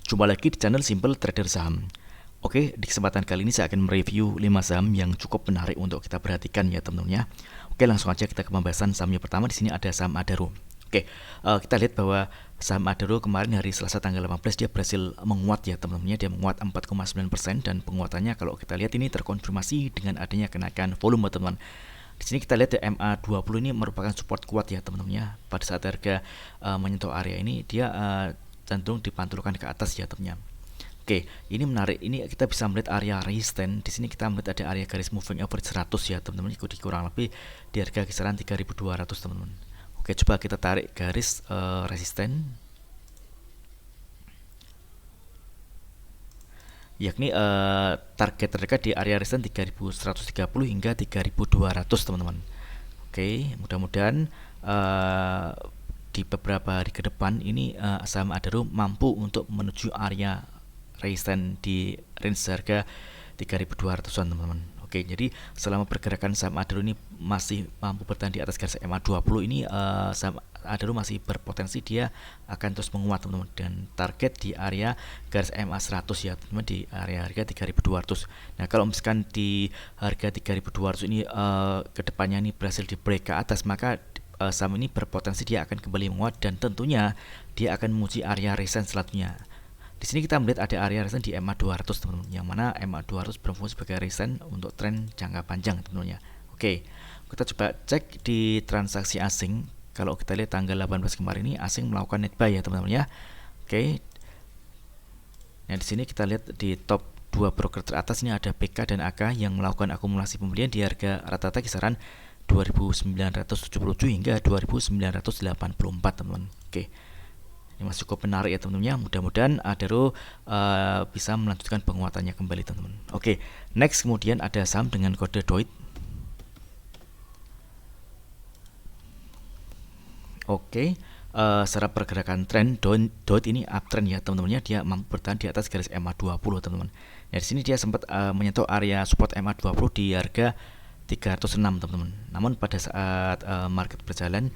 Jumpa lagi di channel Simple Trader Saham. Oke, di kesempatan kali ini saya akan mereview 5 saham yang cukup menarik untuk kita perhatikan ya teman-teman ya. Oke, langsung aja kita ke pembahasan saham yang pertama. Di sini ada saham Adaro. Oke, kita lihat bahwa saham Adaro kemarin hari Selasa tanggal 18 dia berhasil menguat ya teman-teman. Dia menguat 4,9% dan penguatannya kalau kita lihat ini terkonfirmasi dengan adanya kenaikan volume teman-teman. Di sini kita lihat ya, MA20 ini merupakan support kuat ya teman-teman ya. Pada saat harga menyentuh area ini dia cenderung dipantulkan ke atas ya teman-teman. Oke, ini menarik. Ini kita bisa melihat area resistance. Di sini kita melihat ada area garis moving average 100 ya teman-teman. Ikuti kurang lebih di harga kisaran 3.200 teman-teman. Oke, coba kita tarik garis resistance. Yakni target terdekat di area resistance 3.130 hingga 3.200 teman-teman. Oke, mudah-mudahan di beberapa hari ke depan ini saham Adaro mampu untuk menuju area resistance di range harga 3.200-an teman-teman. Oke, jadi selama pergerakan saham Adaro ini masih mampu bertahan di atas garis MA20 ini saham Adaro masih berpotensi dia akan terus menguat teman-teman, dan target di area garis MA100 ya teman-teman, di area harga 3.200. Nah, kalau misalkan di harga 3.200 ini kedepannya ini berhasil di break ke atas, maka saham ini berpotensi dia akan kembali menguat dan tentunya dia akan menguji area resistance selanjutnya. Di sini kita melihat ada area resistance di MA200 teman-teman, yang mana MA200 berfungsi sebagai resistance untuk tren jangka panjang teman-teman ya. Oke, kita coba cek di transaksi asing. Kalau kita lihat tanggal 18 kemarin ini asing melakukan net buy ya teman-teman ya. Oke. Nah, di sini kita lihat di top 2 broker teratas ini ada PK dan AK yang melakukan akumulasi pembelian di harga rata-rata kisaran 2.977 hingga 2.984 teman-teman. Oke, ini masih cukup menarik ya teman-teman ya. Mudah-mudahan Adaro bisa melanjutkan penguatannya kembali teman-teman. Oke, next kemudian ada saham dengan kode DOIT. Oke, secara pergerakan tren DOIT ini uptrend ya teman-teman ya. Dia mampu bertahan di atas garis MA20 teman-teman. Nah, di sini dia sempat menyentuh area support MA20 di harga 306 teman-teman. Namun pada saat market berjalan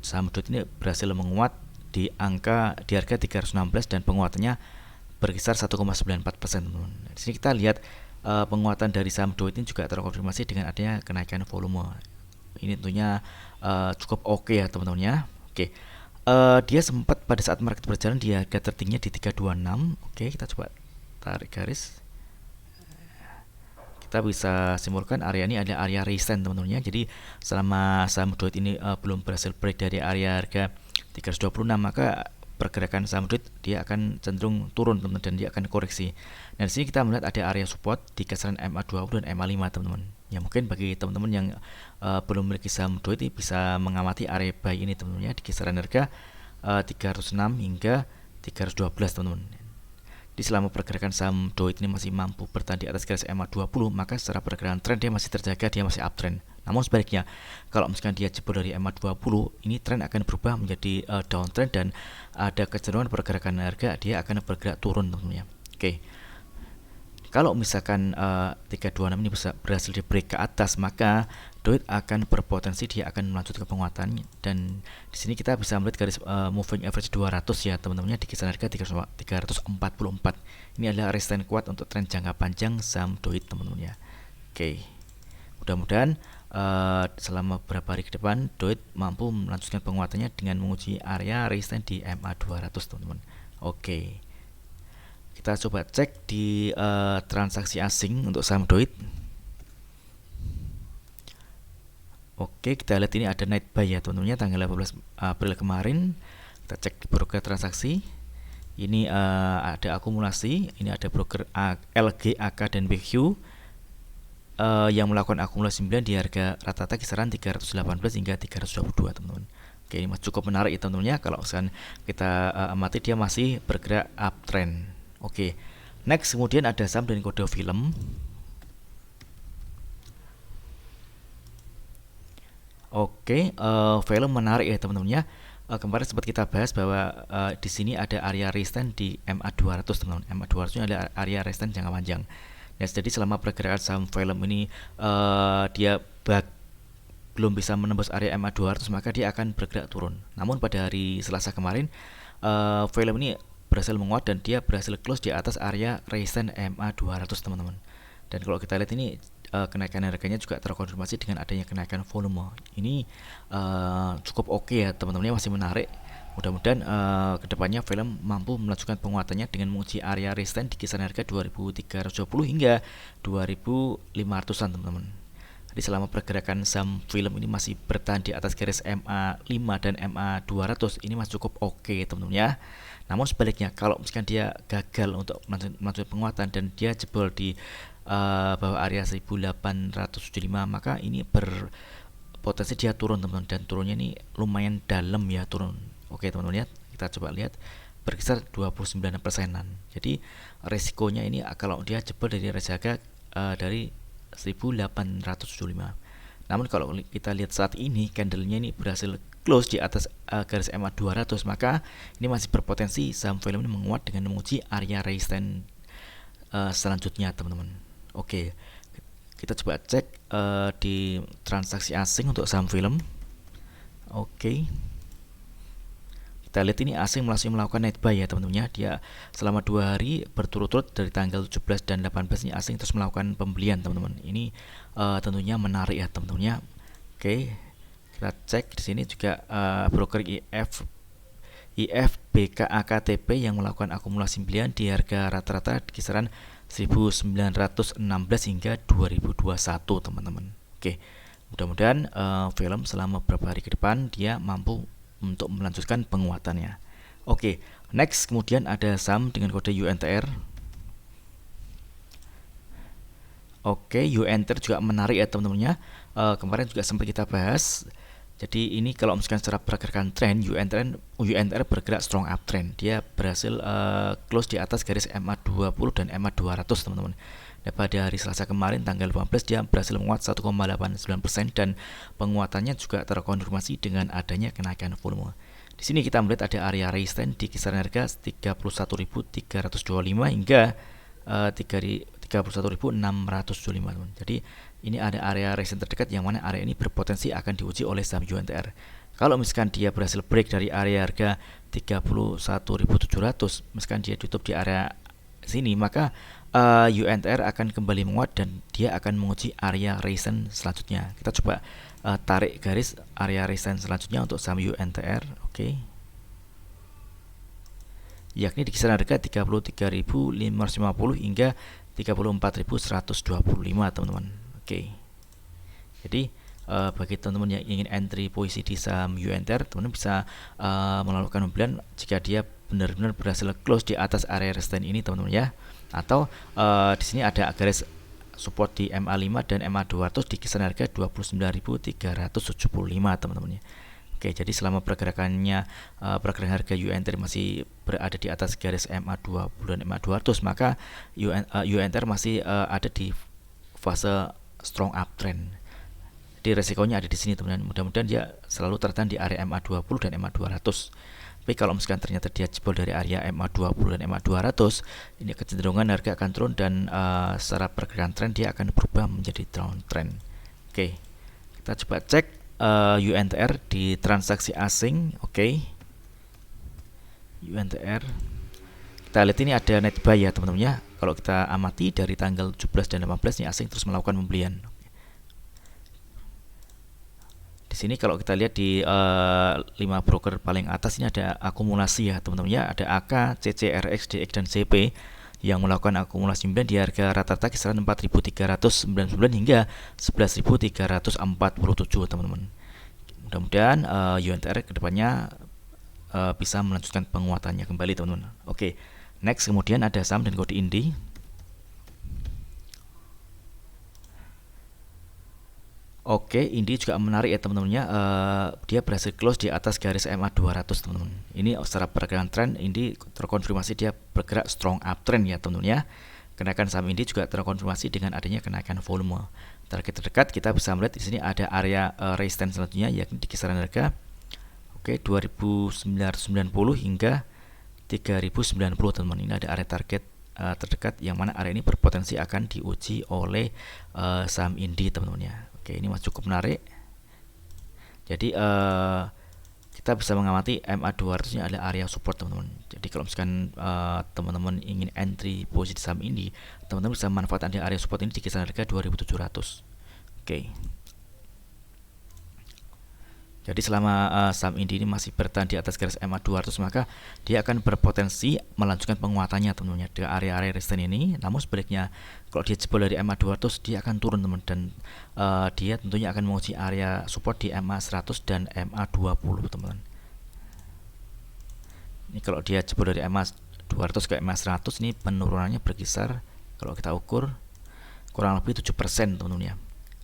saham DOIT ini berhasil menguat di harga 316 dan penguatannya berkisar 1,94% teman-teman. Di sini kita lihat penguatan dari saham DOIT ini juga terkonfirmasi dengan adanya kenaikan volume. Ini tentunya cukup oke ya teman-teman ya. Oke. Dia sempat pada saat market berjalan di harga tertingginya di 326. Oke, kita coba tarik garis. Kita bisa simpulkan area ini ada area resistance teman-teman ya. Jadi selama saham DOIT ini belum berhasil break dari area harga 326, maka pergerakan saham DOIT dia akan cenderung turun teman-teman, dan dia akan koreksi. Nah, di sini kita melihat ada area support di kisaran MA20 dan MA5 teman-teman. Ya, mungkin bagi teman-teman yang belum memiliki saham DOIT bisa mengamati area buy ini teman-teman ya, di kisaran harga 306 hingga 312 teman-teman. Di selama pergerakan saham DOIT ini masih mampu bertahan di atas garis MA20, maka secara pergerakan tren dia masih terjaga, dia masih uptrend. Namun sebaliknya, kalau misalkan dia jebol dari MA20, ini tren akan berubah menjadi downtrend dan ada kecenderungan pergerakan harga dia akan bergerak turun teman-teman ya. Oke. Kalau misalkan 326 ini berhasil di break ke atas, maka DOIT akan berpotensi dia akan melanjutkan penguatan, dan di sini kita bisa melihat garis moving average 200 ya teman-teman ya, di kisaran harga 344. Ini adalah resistance kuat untuk tren jangka panjang saham DOIT teman-teman ya. Oke. Mudah-mudahan selama beberapa hari ke depan DOIT mampu melanjutkan penguatannya dengan menguji area resistance di MA200 teman-teman. Oke. Kita coba cek di transaksi asing untuk saham DOIT. Oke, kita lihat ini ada net buy ya teman-teman ya, tanggal 18 April kemarin. Kita cek di broker transaksi. Ini ada akumulasi. Ini ada broker LG, AK dan BQ yang melakukan akumulasi 9 di harga rata-rata kisaran 318 hingga 322 teman-teman. Oke, ini cukup menarik ya teman-teman ya. Kalau misalkan kita amati dia masih bergerak uptrend. Oke, next kemudian ada saham dengan kode film. Oke, film menarik ya teman-teman ya. Kemarin sempat kita bahas bahwa di sini ada area resistance di MA200 teman-teman. MA200 ini ada area resistance jangka panjang. Nah, jadi selama pergerakan saham film ini dia belum bisa menembus area MA200, maka dia akan bergerak turun. Namun pada hari Selasa kemarin film ini berhasil menguat dan dia berhasil close di atas area resistance MA 200 teman-teman. Dan kalau kita lihat ini kenaikan harganya juga terkonfirmasi dengan adanya kenaikan volume. Ini cukup oke ya teman-teman, masih menarik. Mudah-mudahan kedepannya film mampu melanjutkan penguatannya dengan menguji area resistance di kisaran harga 2320 hingga 2500-an teman-teman. Jadi selama pergerakan saham film ini masih bertahan di atas garis MA5 dan MA200, ini masih cukup oke teman-teman ya. Namun sebaliknya, kalau misalkan dia gagal untuk melanjutkan penguatan dan dia jebol di bawah area 1875, maka ini berpotensi dia turun teman-teman, dan turunnya ini lumayan dalam ya, turun. Oke teman-teman, lihat, kita coba lihat berkisar 29%-an. Jadi resikonya ini kalau dia jebol dari harga dari 1875. Namun kalau kita lihat saat ini candlenya ini berhasil close di atas garis MA 200, maka ini masih berpotensi saham film ini menguat dengan menguji area resistance selanjutnya teman-teman. Oke, kita coba cek di transaksi asing untuk saham film. Oke, kita lihat ini asing masih melakukan net buy ya teman-teman ya. Dia selama 2 hari berturut-turut dari tanggal 17 dan 18 ini asing terus melakukan pembelian teman-teman. Ini tentunya menarik ya teman-teman ya. Oke, kita cek di sini juga broker IFBKAKTP yang melakukan akumulasi pembelian di harga rata-rata di kisaran 1916 hingga 2021 teman-teman. Oke, mudah-mudahan film selama beberapa hari ke depan dia mampu untuk melanjutkan penguatannya. Oke, next kemudian ada saham dengan kode UNTR. Oke, UNTR juga menarik ya teman-teman ya. Kemarin juga sempat kita bahas. Jadi ini kalau misalkan secara pergerakan tren, UNTR bergerak strong uptrend. Dia berhasil close di atas garis MA20 dan MA200 teman-teman. Dan pada hari Selasa kemarin tanggal 15 dia berhasil menguat 1,89% dan penguatannya juga terkonfirmasi dengan adanya kenaikan volume. Di sini kita melihat ada area resistance di kisaran harga 31.325 hingga 31.625 teman. Jadi ini ada area resistance terdekat yang mana area ini berpotensi akan diuji oleh saham UNTR. Kalau misalkan dia berhasil break dari area harga 31.700, misalkan dia tutup di area sini, maka UNTR akan kembali menguat dan dia akan menguji area resistance selanjutnya. Kita coba tarik garis area resistance selanjutnya untuk saham UNTR. Oke. Yakni di kisaran harga 33.550 hingga 34.125 teman-teman. Oke. Jadi bagi teman-teman yang ingin entry posisi di saham UNTR, teman-teman bisa melakukan pembelian jika dia benar-benar berhasil close di atas area resistance ini teman-teman ya. Atau di sini ada garis support di MA5 dan MA200 di kisaran harga 29.375 teman-teman ya. Oke, jadi selama pergerakan harga UNTR masih berada di atas garis MA20 dan MA200, maka UNTR masih ada di fase strong uptrend. Jadi resikonya ada di sini teman-teman. Mudah-mudahan dia selalu tertahan di area MA20 dan MA200. Tapi kalau misalkan ternyata dia jebol dari area MA20 dan MA200, ini kecenderungan harga akan turun dan secara pergerakan tren dia akan berubah menjadi downtrend. Oke, kita coba cek UNTR di transaksi asing. Oke, UNTR kita lihat ini ada net buy ya teman-teman ya. Kalau kita amati dari tanggal 17 dan 18 ini asing terus melakukan pembelian. Di sini kalau kita lihat di 5 broker paling atas ini ada akumulasi ya teman-teman ya. Ada AK, CC, RX, DX dan CP yang melakukan akumulasi pembelian di harga rata-rata kisaran 4.399 hingga 11.347 teman-teman. Mudah-mudahan UNTR kedepannya bisa melanjutkan penguatannya kembali teman-teman. Oke, next kemudian ada saham dan kode INDI. Oke, INDI juga menarik ya teman-teman ya. Dia berhasil close di atas garis MA200 teman-teman. Ini secara pergerakan tren INDI terkonfirmasi dia bergerak strong uptrend ya teman-teman ya. Kenaikan saham INDI juga terkonfirmasi dengan adanya kenaikan volume. Target terdekat kita bisa melihat di sini ada area resistance selanjutnya yakni di kisaran harga 2.990 hingga 3.090 teman-teman. Ini ada area target terdekat yang mana area ini berpotensi akan diuji oleh saham INDI teman-teman ya. Oke, ini masih cukup menarik. Jadi kita kita bisa mengamati MA200 ini adalah area support teman-teman. Jadi kalau misalkan teman-teman ingin entry posisi saham ini, teman-teman bisa manfaatkan di area support ini di kisaran harga 2700. Oke. Jadi selama saham Indi ini masih bertahan di atas garis MA200, maka dia akan berpotensi melanjutkan penguatannya teman-teman di area-area resisten ini. Namun sebaliknya kalau dia jebol dari MA200, dia akan turun teman, dan dia tentunya akan menguji area support di MA100 dan MA20 teman-teman. Ini kalau dia jebol dari MA200 ke MA100, ini penurunannya berkisar kalau kita ukur kurang lebih 7% teman-teman ya.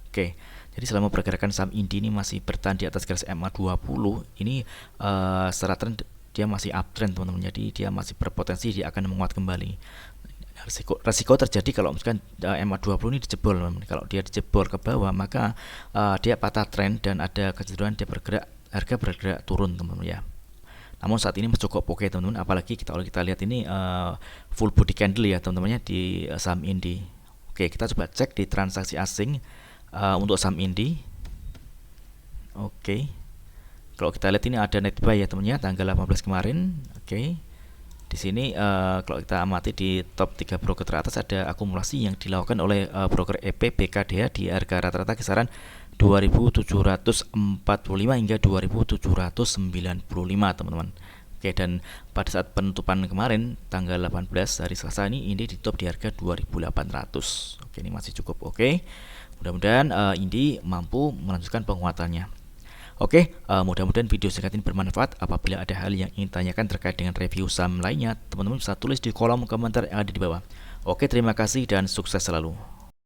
Oke. Jadi selama pergerakan saham Indi ini masih bertahan di atas garis MA20, ini secara trend dia masih uptrend teman-teman. Jadi dia masih berpotensi dia akan menguat kembali. Resiko terjadi kalau misalkan MA20 ini dijebol teman-teman. Kalau dia dijebol ke bawah, maka dia patah trend dan ada kecenderungan dia harga bergerak turun teman-teman ya. Namun saat ini cukup oke teman-teman, apalagi kalau kita lihat ini full body candle ya teman-teman ya di saham Indi. Oke, kita coba cek di transaksi asing. Untuk saham Indi, oke. Kalau kita lihat ini ada net buy ya teman-teman, tanggal 18 kemarin. Oke. Di sini kalau kita amati di top 3 broker teratas ada akumulasi yang dilakukan oleh broker EP BKDH di harga rata-rata kisaran 2.745 hingga 2.795 teman-teman. Oke, dan pada saat penutupan kemarin tanggal 18 hari Selasa ini ditutup di harga 2.800. Oke, ini masih cukup oke. Mudah-mudahan Indi mampu melanjutkan penguatannya. Oke, mudah-mudahan video singkat ini bermanfaat. Apabila ada hal yang ingin tanyakan terkait dengan review saham lainnya, teman-teman bisa tulis di kolom komentar yang ada di bawah. Oke, terima kasih dan sukses selalu.